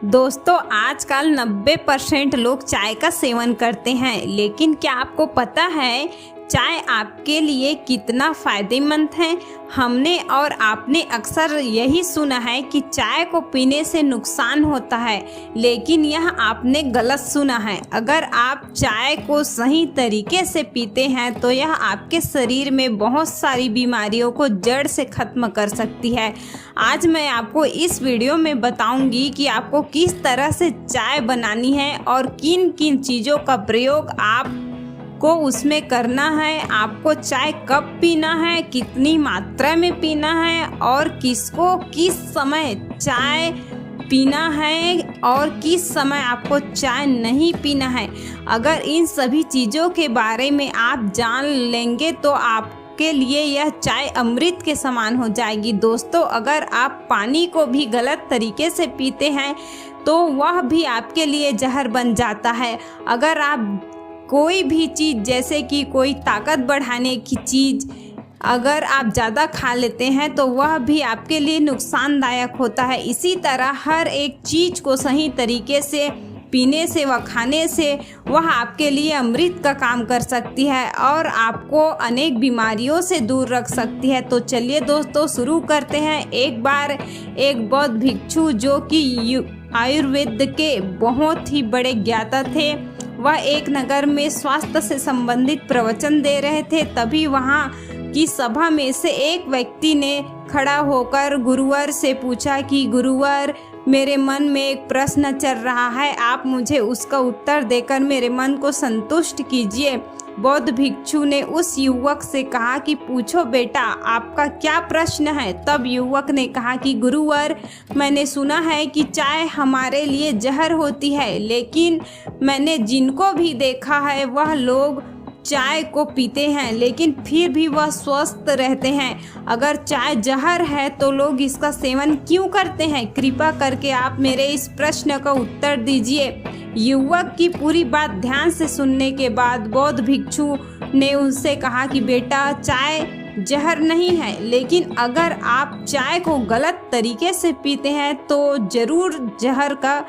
दोस्तों आजकल 90% लोग चाय का सेवन करते हैं, लेकिन क्या आपको पता है चाय आपके लिए कितना फ़ायदेमंद है। हमने और आपने अक्सर यही सुना है कि चाय को पीने से नुकसान होता है, लेकिन यह आपने गलत सुना है। अगर आप चाय को सही तरीके से पीते हैं तो यह आपके शरीर में बहुत सारी बीमारियों को जड़ से ख़त्म कर सकती है। आज मैं आपको इस वीडियो में बताऊंगी कि आपको किस तरह से चाय बनानी है और किन किन चीज़ों का प्रयोग आप को उसमें करना है, आपको चाय कब पीना है, कितनी मात्रा में पीना है और किसको किस समय चाय पीना है और किस समय आपको चाय नहीं पीना है। अगर इन सभी चीज़ों के बारे में आप जान लेंगे तो आपके लिए यह चाय अमृत के समान हो जाएगी। दोस्तों अगर आप पानी को भी गलत तरीके से पीते हैं तो वह भी आपके लिए जहर बन जाता है। अगर आप कोई भी चीज़ जैसे कि कोई ताकत बढ़ाने की चीज़ अगर आप ज़्यादा खा लेते हैं तो वह भी आपके लिए नुकसानदायक होता है। इसी तरह हर एक चीज़ को सही तरीके से पीने से व खाने से वह आपके लिए अमृत का काम कर सकती है और आपको अनेक बीमारियों से दूर रख सकती है। तो चलिए दोस्तों शुरू करते हैं। एक बार एक बौद्ध भिक्षु जो कि आयुर्वेद के बहुत ही बड़े ज्ञाता थे, वह एक नगर में स्वास्थ्य से संबंधित प्रवचन दे रहे थे। तभी वहाँ की सभा में से एक व्यक्ति ने खड़ा होकर गुरुवर से पूछा कि गुरुवर, मेरे मन में एक प्रश्न चल रहा है, आप मुझे उसका उत्तर देकर मेरे मन को संतुष्ट कीजिए। बौद्ध भिक्षु ने उस युवक से कहा कि पूछो बेटा, आपका क्या प्रश्न है। तब युवक ने कहा कि गुरुवर, मैंने सुना है कि चाय हमारे लिए जहर होती है, लेकिन मैंने जिनको भी देखा है वह लोग चाय को पीते हैं लेकिन फिर भी वह स्वस्थ रहते हैं। अगर चाय जहर है तो लोग इसका सेवन क्यों करते हैं? कृपा करके आप मेरे इस प्रश्न का उत्तर दीजिए। युवक की पूरी बात ध्यान से सुनने के बाद बौद्ध भिक्षु ने उनसे कहा कि बेटा, चाय जहर नहीं है, लेकिन अगर आप चाय को गलत तरीके से पीते हैं तो ज़रूर जहर का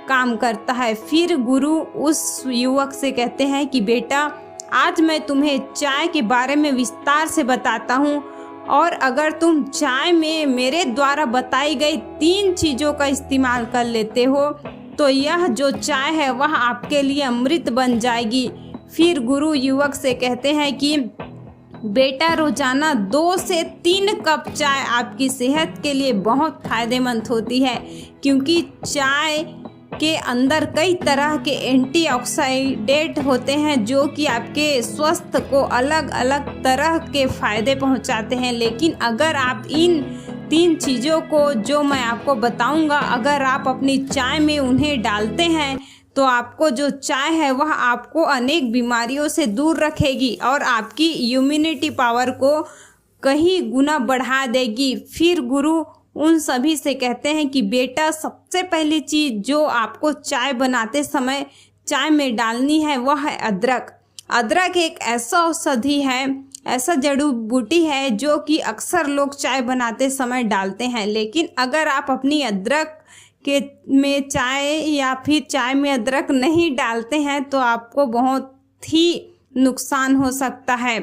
काम करता है। फिर गुरु उस युवक से कहते हैं कि बेटा, आज मैं तुम्हें चाय के बारे में विस्तार से बताता हूँ और अगर तुम चाय में मेरे द्वारा बताई गई 3 चीज़ों का इस्तेमाल कर लेते हो तो यह जो चाय है वह आपके लिए अमृत बन जाएगी। फिर गुरु युवक से कहते हैं कि बेटा, रोजाना 2 से 3 कप चाय आपकी सेहत के लिए बहुत फायदेमंद होती है, क्योंकि चाय के अंदर कई तरह के एंटीऑक्सीडेंट होते हैं जो कि आपके स्वास्थ्य को अलग अलग तरह के फ़ायदे पहुंचाते हैं। लेकिन अगर आप इन 3 चीज़ों को जो मैं आपको बताऊंगा, अगर आप अपनी चाय में उन्हें डालते हैं तो आपको जो चाय है वह आपको अनेक बीमारियों से दूर रखेगी और आपकी इम्यूनिटी पावर को कई गुना बढ़ा देगी। फिर गुरु उन सभी से कहते हैं कि बेटा, सबसे पहली चीज़ जो आपको चाय बनाते समय चाय में डालनी है वह है अदरक। अदरक एक ऐसा औषधि है, ऐसा जड़ी बूटी है जो कि अक्सर लोग चाय बनाते समय डालते हैं, लेकिन अगर आप अपनी अदरक के में चाय या फिर चाय में अदरक नहीं डालते हैं तो आपको बहुत ही नुकसान हो सकता है।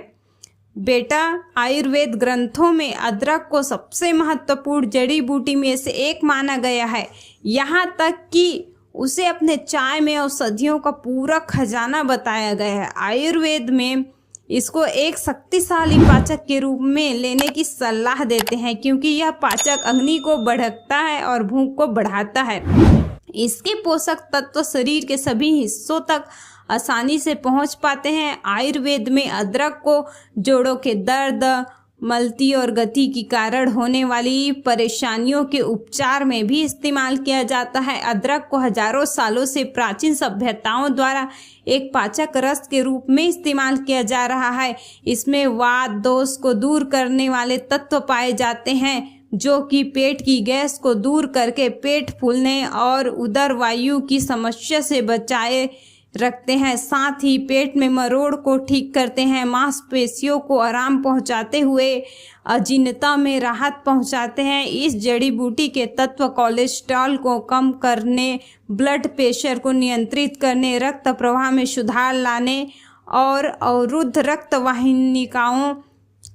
बेटा, आयुर्वेद ग्रंथों में अदरक को सबसे महत्वपूर्ण जड़ी बूटी में से एक माना गया है, यहाँ तक कि उसे अपने चाय में औषधियों का पूरा खजाना बताया गया है। आयुर्वेद में इसको एक शक्तिशाली पाचक के रूप में लेने की सलाह देते हैं, क्योंकि यह पाचक अग्नि को बढ़ाता है और भूख को बढ़ाता है। इसके पोषक तत्व शरीर के सभी हिस्सों तक आसानी से पहुंच पाते हैं। आयुर्वेद में अदरक को जोड़ों के दर्द, मलती और गति के कारण होने वाली परेशानियों के उपचार में भी इस्तेमाल किया जाता है। अदरक को हजारों सालों से प्राचीन सभ्यताओं द्वारा एक पाचक रस के रूप में इस्तेमाल किया जा रहा है। इसमें वात दोष को दूर करने वाले तत्व पाए जाते हैं जो कि पेट की गैस को दूर करके पेट फूलने और उदर वायु की समस्या से बचाए रखते हैं, साथ ही पेट में मरोड़ को ठीक करते हैं, मांसपेशियों को आराम पहुंचाते हुए अजीर्णता में राहत पहुंचाते हैं। इस जड़ी बूटी के तत्व कोलेस्ट्रॉल को कम करने, ब्लड प्रेशर को नियंत्रित करने, रक्त प्रवाह में सुधार लाने और अवरुद्ध रक्त वाहिनिकाओं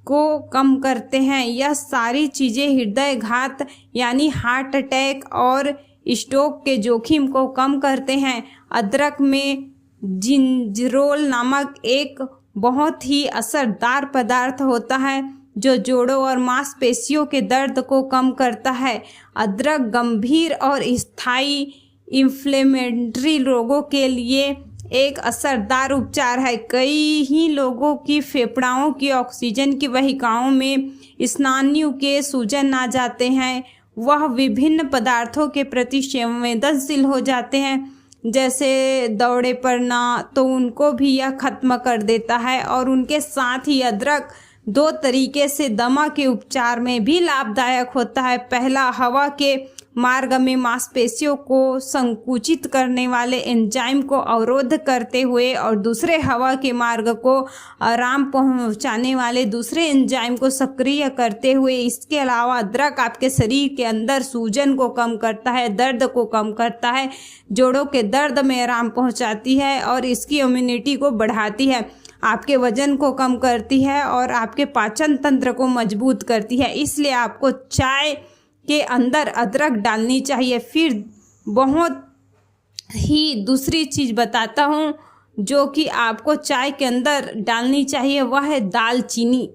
को कम करते हैं। यह सारी चीज़ें हृदय घात यानी हार्ट अटैक और स्ट्रोक के जोखिम को कम करते हैं। अदरक में जिंजरोल नामक एक बहुत ही असरदार पदार्थ होता है जो जोड़ों और मांसपेशियों के दर्द को कम करता है। अदरक गंभीर और स्थायी इन्फ्लेमेटरी रोगों के लिए एक असरदार उपचार है। कई ही लोगों की फेफड़ों की ऑक्सीजन की वाहिकाओं में स्नायु के सूजन आ जाते हैं, वह विभिन्न पदार्थों के प्रति संवेदनशील हो जाते हैं, जैसे दौड़े पड़ना, तो उनको भी यह खत्म कर देता है। और उनके साथ ही अदरक 2 तरीके से दमा के उपचार में भी लाभदायक होता है। पहला, हवा के मार्ग में मांसपेशियों को संकुचित करने वाले एंजाइम को अवरोध करते हुए, और दूसरे, हवा के मार्ग को आराम पहुंचाने वाले दूसरे एंजाइम को सक्रिय करते हुए। इसके अलावा अदरक आपके शरीर के अंदर सूजन को कम करता है, दर्द को कम करता है, जोड़ों के दर्द में आराम पहुंचाती है और इसकी इम्यूनिटी को बढ़ाती है, आपके वजन को कम करती है और आपके पाचन तंत्र को मजबूत करती है। इसलिए आपको चाय के अंदर अदरक डालनी चाहिए। फिर बहुत ही दूसरी चीज़ बताता हूँ जो कि आपको चाय के अंदर डालनी चाहिए, वह है दालचीनी।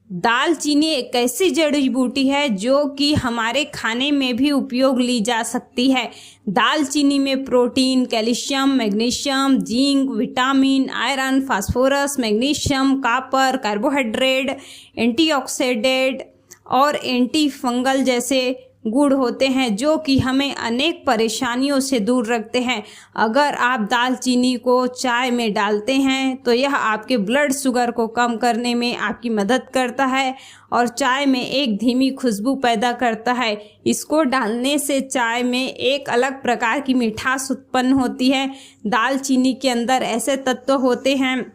दालचीनी एक ऐसी जड़ी बूटी है जो कि हमारे खाने में भी उपयोग ली जा सकती है। दालचीनी में protein, calcium, magnesium, zinc, vitamin, iron, phosphorus, magnesium, copper, carbohydrate, antioxidant और एंटी फंगल जैसे गुण होते हैं जो कि हमें अनेक परेशानियों से दूर रखते हैं। अगर आप दालचीनी को चाय में डालते हैं तो यह आपके ब्लड शुगर को कम करने में आपकी मदद करता है और चाय में एक धीमी खुशबू पैदा करता है। इसको डालने से चाय में एक अलग प्रकार की मिठास उत्पन्न होती है। दालचीनी के अंदर ऐसे तत्व होते हैं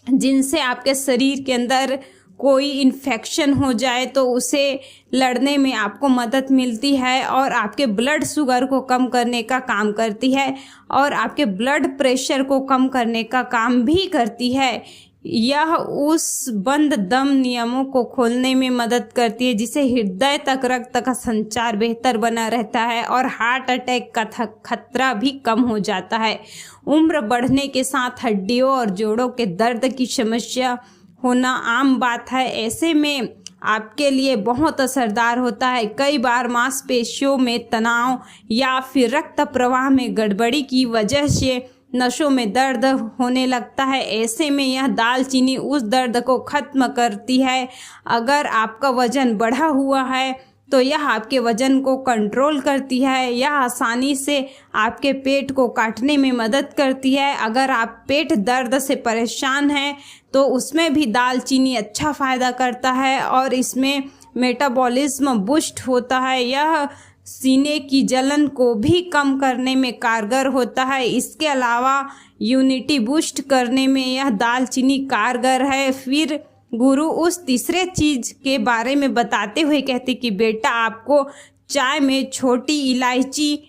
जिनसे आपके शरीर के अंदर कोई इन्फेक्शन हो जाए तो उसे लड़ने में आपको मदद मिलती है और आपके ब्लड शुगर को कम करने का काम करती है और आपके ब्लड प्रेशर को कम करने का काम भी करती है। यह उस बंद दम नियमों को खोलने में मदद करती है जिससे हृदय तक रक्त का संचार बेहतर बना रहता है और हार्ट अटैक का खतरा भी कम हो जाता है। उम्र बढ़ने के साथ हड्डियों और जोड़ों के दर्द की समस्या होना आम बात है। ऐसे में आपके लिए बहुत असरदार होता है। कई बार मांसपेशियों में तनाव या फिर रक्त प्रवाह में गड़बड़ी की वजह से नसों में दर्द होने लगता है। ऐसे में यह दालचीनी उस दर्द को खत्म करती है। अगर आपका वजन बढ़ा हुआ है तो यह आपके वजन को कंट्रोल करती है। यह आसानी से आपके पेट को काटने में मदद करती है। अगर आप पेट दर्द से परेशान हैं तो उसमें भी दालचीनी अच्छा फ़ायदा करता है और इसमें मेटाबॉलिज्म बूस्ट होता है। यह सीने की जलन को भी कम करने में कारगर होता है। इसके अलावा इम्यूनिटी बूस्ट करने में यह दालचीनी कारगर है। फिर गुरु उस तीसरे चीज़ के बारे में बताते हुए कहते कि बेटा आपको चाय में छोटी इलायची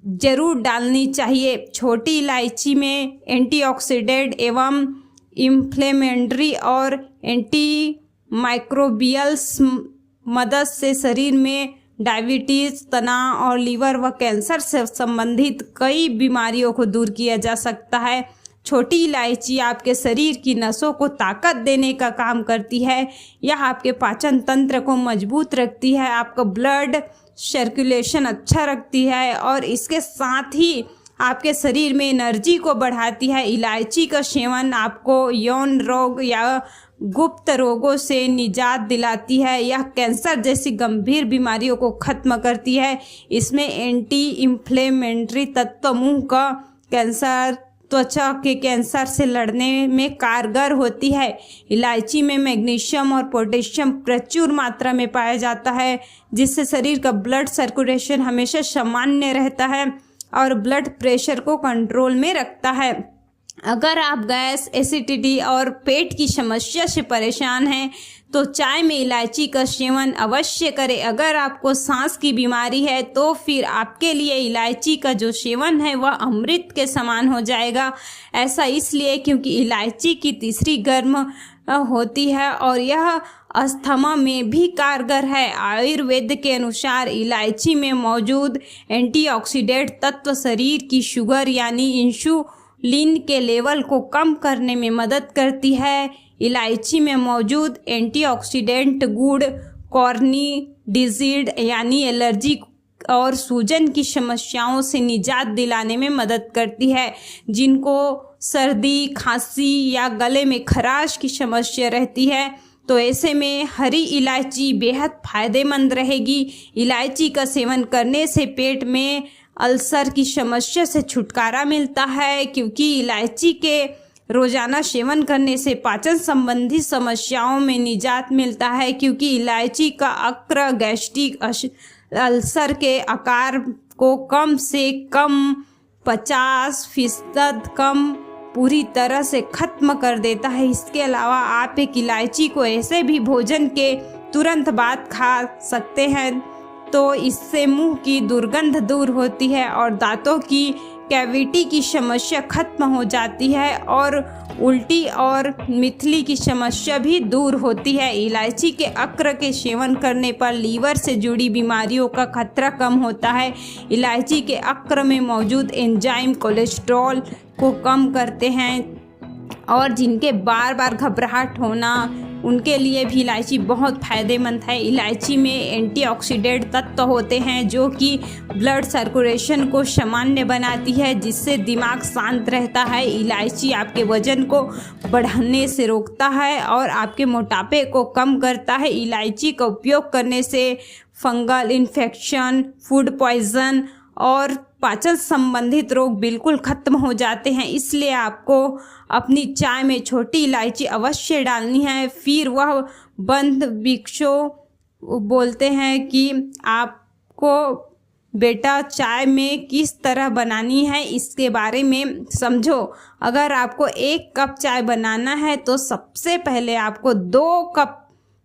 ज़रूर डालनी चाहिए। छोटी इलायची में एंटीऑक्सीडेंट एवं इन्फ्लेमेटरी और एंटी माइक्रोबियल्स मदद से शरीर में डायबिटीज़, तनाव और लीवर व कैंसर से संबंधित कई बीमारियों को दूर किया जा सकता है। छोटी इलायची आपके शरीर की नसों को ताकत देने का काम करती है। यह आपके पाचन तंत्र को मजबूत रखती है, आपका ब्लड सर्कुलेशन अच्छा रखती है और इसके साथ ही आपके शरीर में एनर्जी को बढ़ाती है। इलायची का सेवन आपको यौन रोग या गुप्त रोगों से निजात दिलाती है। यह कैंसर जैसी गंभीर बीमारियों को खत्म करती है। इसमें एंटी इन्फ्लेमेटरी तत्व मुंह का कैंसर, त्वचा के कैंसर से लड़ने में कारगर होती है। इलायची में मैग्नीशियम और पोटेशियम प्रचुर मात्रा में पाया जाता है जिससे शरीर का ब्लड सर्कुलेशन हमेशा सामान्य रहता है और ब्लड प्रेशर को कंट्रोल में रखता है। अगर आप गैस, एसिडिटी और पेट की समस्या से परेशान हैं तो चाय में इलायची का सेवन अवश्य करें। अगर आपको सांस की बीमारी है तो फिर आपके लिए इलायची का जो सेवन है वह अमृत के समान हो जाएगा। ऐसा इसलिए क्योंकि इलायची की तीसरी गर्म होती है और यह अस्थमा में भी कारगर है। आयुर्वेद के अनुसार इलायची में मौजूद एंटीऑक्सीडेंट तत्व शरीर की शुगर यानी इंसुलिन के लेवल को कम करने में मदद करती है। इलायची में मौजूद एंटीऑक्सीडेंट गुड कॉर्नी डिजीज यानी एलर्जी और सूजन की समस्याओं से निजात दिलाने में मदद करती है। जिनको सर्दी, खांसी या गले में खराश की समस्या रहती है तो ऐसे में हरी इलायची बेहद फायदेमंद रहेगी। इलायची का सेवन करने से पेट में अल्सर की समस्या से छुटकारा मिलता है, क्योंकि इलायची के रोजाना सेवन करने से पाचन संबंधी समस्याओं में निजात मिलता है। क्योंकि इलायची का अर्क गैस्ट्रिक अल्सर के आकार को कम से कम 50% कम पूरी तरह से खत्म कर देता है। इसके अलावा आप एक इलायची को ऐसे भी भोजन के तुरंत बाद खा सकते हैं तो इससे मुंह की दुर्गंध दूर होती है और दांतों की कैविटी की समस्या खत्म हो जाती है और उल्टी और मिथली की समस्या भी दूर होती है। इलायची के अर्क के सेवन करने पर लीवर से जुड़ी बीमारियों का खतरा कम होता है। इलायची के अर्क में मौजूद एंजाइम कोलेस्ट्रॉल को कम करते हैं और जिनके बार बार घबराहट होना उनके लिए भी इलायची बहुत फ़ायदेमंद है। इलायची में एंटीऑक्सीडेंट तत्व होते हैं जो कि ब्लड सर्कुलेशन को सामान्य बनाती है, जिससे दिमाग शांत रहता है। इलायची आपके वजन को बढ़ने से रोकता है और आपके मोटापे को कम करता है। इलायची का उपयोग करने से फंगल इन्फेक्शन, फूड पॉइजन और पाचन संबंधित रोग बिल्कुल ख़त्म हो जाते हैं। इसलिए आपको अपनी चाय में छोटी इलायची अवश्य डालनी है। फिर वह बंद वृक्षों बोलते हैं कि आपको बेटा चाय में किस तरह बनानी है इसके बारे में समझो। अगर आपको 1 कप चाय बनाना है तो सबसे पहले आपको 2 कप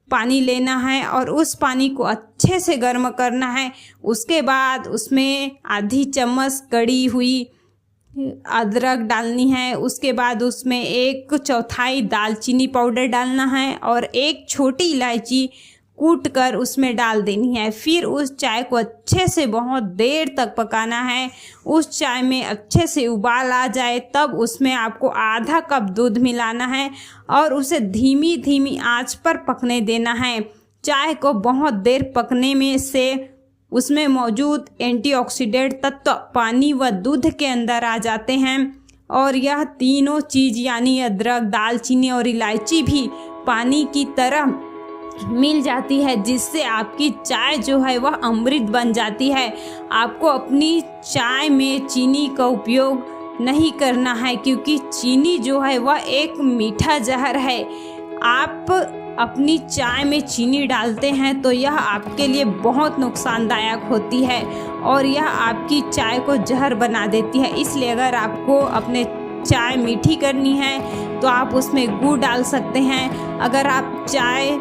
पानी लेना है और उस पानी को अच्छे से गर्म करना है। उसके बाद उसमें आधी चम्मच कड़ी हुई अदरक डालनी है। उसके बाद उसमें 1/4 दालचीनी पाउडर डालना है और 1 छोटी इलायची कूट कर उसमें डाल देनी है। फिर उस चाय को अच्छे से बहुत देर तक पकाना है। उस चाय में अच्छे से उबाल आ जाए तब उसमें आपको आधा कप दूध मिलाना है और उसे धीमी धीमी आंच पर पकने देना है। चाय को बहुत देर पकने में से उसमें मौजूद एंटीऑक्सीडेंट तत्व पानी व दूध के अंदर आ जाते हैं और यह तीनों चीज़ यानी अदरक, दालचीनी और इलायची भी पानी की तरह मिल जाती है, जिससे आपकी चाय जो है वह अमृत बन जाती है। आपको अपनी चाय में चीनी का उपयोग नहीं करना है, क्योंकि चीनी जो है वह एक मीठा जहर है। आप अपनी चाय में चीनी डालते हैं तो यह आपके लिए बहुत नुकसानदायक होती है और यह आपकी चाय को जहर बना देती है। इसलिए अगर आपको अपने चाय मीठी करनी है तो आप उसमें गुड़ डाल सकते हैं। अगर आप चाय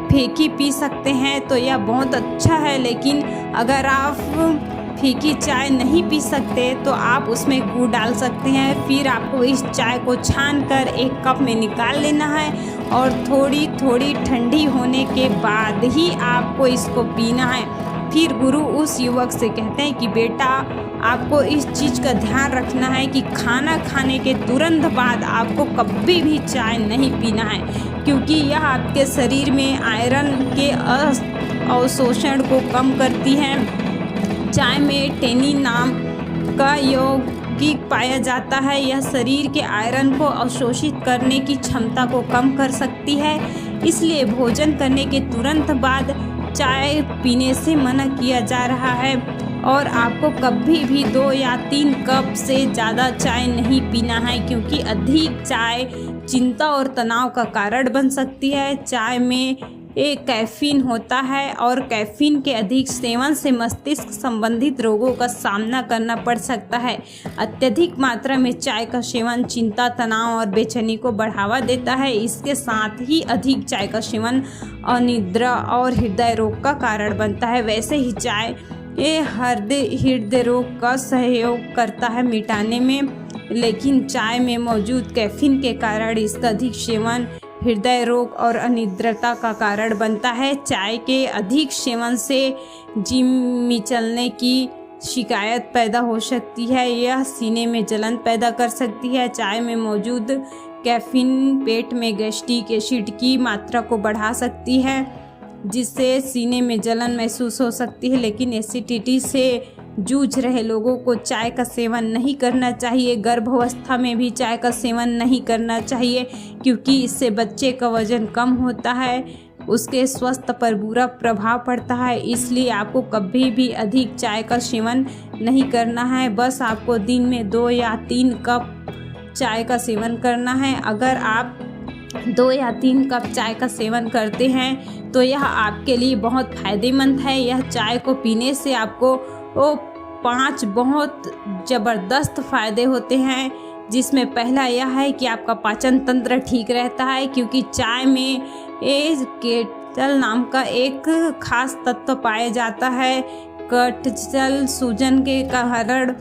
फीकी पी सकते हैं तो यह बहुत अच्छा है, लेकिन अगर आप फीकी चाय नहीं पी सकते तो आप उसमें गुड़ डाल सकते हैं। फिर आपको इस चाय को छान कर 1 कप में निकाल लेना है और थोड़ी थोड़ी ठंडी होने के बाद ही आपको इसको पीना है। फिर गुरु उस युवक से कहते हैं कि बेटा आपको इस चीज़ का ध्यान रखना है कि खाना खाने के तुरंत बाद आपको कभी भी चाय नहीं पीना है, क्योंकि यह आपके शरीर में आयरन के अवशोषण को कम करती है। चाय में टेनिन नाम का यौगिक पाया जाता है। यह शरीर के आयरन को अवशोषित करने की क्षमता को कम कर सकती है। इसलिए भोजन करने के तुरंत बाद चाय पीने से मना किया जा रहा है और आपको कभी भी 2 या 3 कप से ज़्यादा चाय नहीं पीना है, क्योंकि अधिक चाय चिंता और तनाव का कारण बन सकती है। चाय में कैफीन होता है और कैफीन के अधिक सेवन से मस्तिष्क संबंधित रोगों का सामना करना पड़ सकता है। अत्यधिक मात्रा में चाय का सेवन चिंता, तनाव और बेचैनी को बढ़ावा देता है। इसके साथ ही अधिक चाय का सेवन अनिद्रा और हृदय रोग का कारण बनता है। वैसे ही चाय हृदय रोग का सहयोग करता है मिटाने में, लेकिन चाय में मौजूद कैफीन के कारण इसका अधिक सेवन हृदय रोग और अनिद्रता का कारण बनता है। चाय के अधिक सेवन से जिम मिचलने की शिकायत पैदा हो सकती है। यह सीने में जलन पैदा कर सकती है। चाय में मौजूद कैफीन पेट में गैस्ट्रिक एसिड की मात्रा को बढ़ा सकती है, जिससे सीने में जलन महसूस हो सकती है। लेकिन एसिडिटी से जूझ रहे लोगों को चाय का सेवन नहीं करना चाहिए। गर्भावस्था में भी चाय का सेवन नहीं करना चाहिए, क्योंकि इससे बच्चे का वजन कम होता है, उसके स्वास्थ्य पर बुरा प्रभाव पड़ता है। इसलिए आपको कभी भी अधिक चाय का सेवन नहीं करना है। बस आपको दिन में 2 या 3 कप चाय का सेवन करना है। अगर आप 2 या 3 कप चाय का सेवन करते हैं तो यह आपके लिए बहुत फ़ायदेमंद है। यह चाय को पीने से आपको 5 बहुत ज़बरदस्त फ़ायदे होते हैं, जिसमें पहला यह है कि आपका पाचन तंत्र ठीक रहता है, क्योंकि चाय में केटल नाम का एक खास तत्व पाया जाता है। केटल सूजन के कारण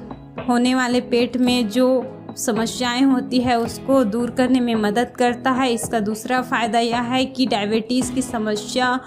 होने वाले पेट में जो समस्याएं होती है उसको दूर करने में मदद करता है। इसका दूसरा फ़ायदा यह है कि डायबिटीज़ की समस्या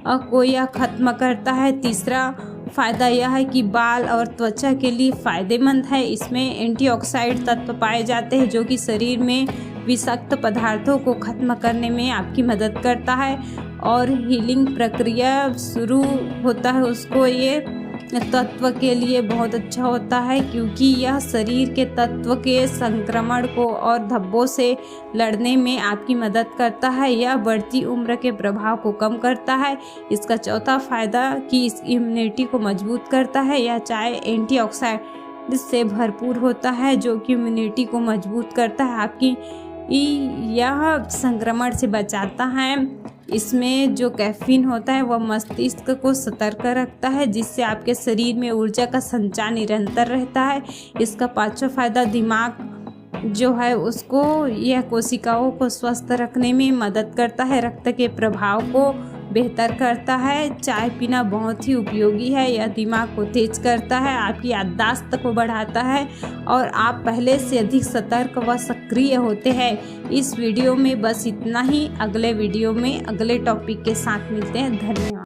को यह ख़त्म करता है। तीसरा फ़ायदा यह है कि बाल और त्वचा के लिए फ़ायदेमंद है। इसमें एंटीऑक्सीडेंट तत्व पाए जाते हैं, जो कि शरीर में विषाक्त पदार्थों को ख़त्म करने में आपकी मदद करता है और हीलिंग प्रक्रिया शुरू होता है उसको ये तत्व के लिए बहुत अच्छा होता है, क्योंकि यह शरीर के तत्व के संक्रमण को और धब्बों से लड़ने में आपकी मदद करता है। यह बढ़ती उम्र के प्रभाव को कम करता है। इसका चौथा फ़ायदा कि इस इम्यूनिटी को मजबूत करता है। यह चाय एंटीऑक्सीडेंट से भरपूर होता है, जो कि इम्यूनिटी को मजबूत करता है, आपकी यह संक्रमण से बचाता है। इसमें जो कैफीन होता है वह मस्तिष्क को सतर्क रखता है, जिससे आपके शरीर में ऊर्जा का संचार निरंतर रहता है। इसका 5वां फ़ायदा दिमाग जो है उसको यह कोशिकाओं को स्वस्थ रखने में मदद करता है, रक्त के प्रभाव को बेहतर करता है। चाय पीना बहुत ही उपयोगी है। यह दिमाग को तेज करता है, आपकी याददाश्त को बढ़ाता है और आप पहले से अधिक सतर्क व सक्रिय होते हैं। इस वीडियो में बस इतना ही। अगले वीडियो में अगले टॉपिक के साथ मिलते हैं। धन्यवाद।